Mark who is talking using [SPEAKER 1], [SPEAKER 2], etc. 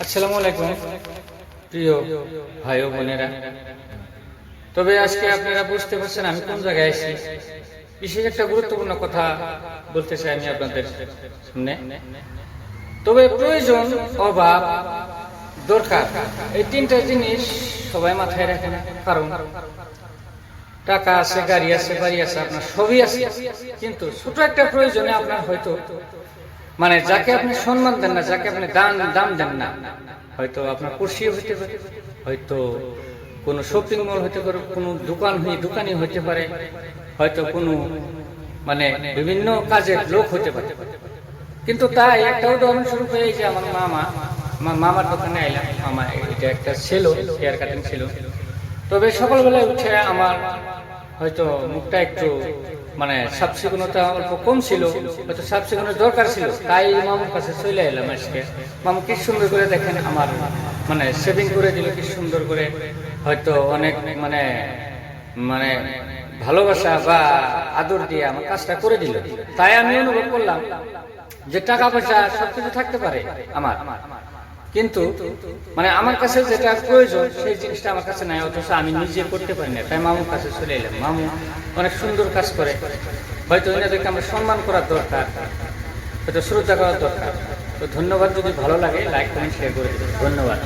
[SPEAKER 1] আসসালামু আলাইকুম প্রিয় ভাই ও বোনেরা। তবে আজকে আপনারা বুঝতে পারছেন আমি কোন জায়গায় আছি। বিশেষ একটা গুরুত্বপূর্ণ কথা বলতে চাই আমি আপনাদের সামনে। তবে প্রয়োজন, অভাব, দরকার, এই তিনটা জিনিস সবাই মাথায় রাখে না। কারণ টাকা আছে, গাড়ি আছে, বাড়ি আছে, আপনার সবই আছে, কিন্তু ছোট একটা প্রয়োজনে আপনার হয়তো যাকে আপনি সম্মান দেন না, যাকে আপনি দাম দেন না, হয়তো আপনার কুর্সিও হইতে পারে, হয়তো কোনো শপিং মল হইতে পারে, কোনো দোকানি হইতে পারে, হয়তো কোনো বিভিন্ন কাজের লোক হইতে পারে। কিন্তু তাই একটা উদাহরণস্বরূপ এই যে আমার মামার দোকানে আইলাম। মামা এটা একটা ছিল, হেয়ার কাটিং ছিল। তবে সকালবেলায় উঠে আমার হয়তো মুখটা একটু সাফ সিকুনতা অল্প কম ছিল, হয়তো সাফ সিকুনের দরকার ছিল। তাই মামুর কাছে চলে এলাম আজকে। মামু কি সুন্দর করে দেখেন আমার শেভিং করে দিল, কি সুন্দর করে, হয়তো অনেক ভালোবাসা বা আদর দিয়ে আমার কাজটা করে দিল। তাই আমি অনুভব করলাম যে টাকা পয়সা সবকিছু থাকতে পারে আমার, কিন্তু আমার কাছে যেটা প্রয়োজন সেই জিনিসটা আমার কাছে নাই, অথচ আমি নিজে করতে পারি না। তাই মামুর কাছে চলে এলাম। মামু অনেক সুন্দর কাজ করে, হয়তো এনাদেরকে আমরা সম্মান করার দরকার, হয়তো শ্রদ্ধা করার দরকার। তো ধন্যবাদ। যদি ভালো লাগে লাইক কমেন্ট শেয়ার করে দেবেন। ধন্যবাদ।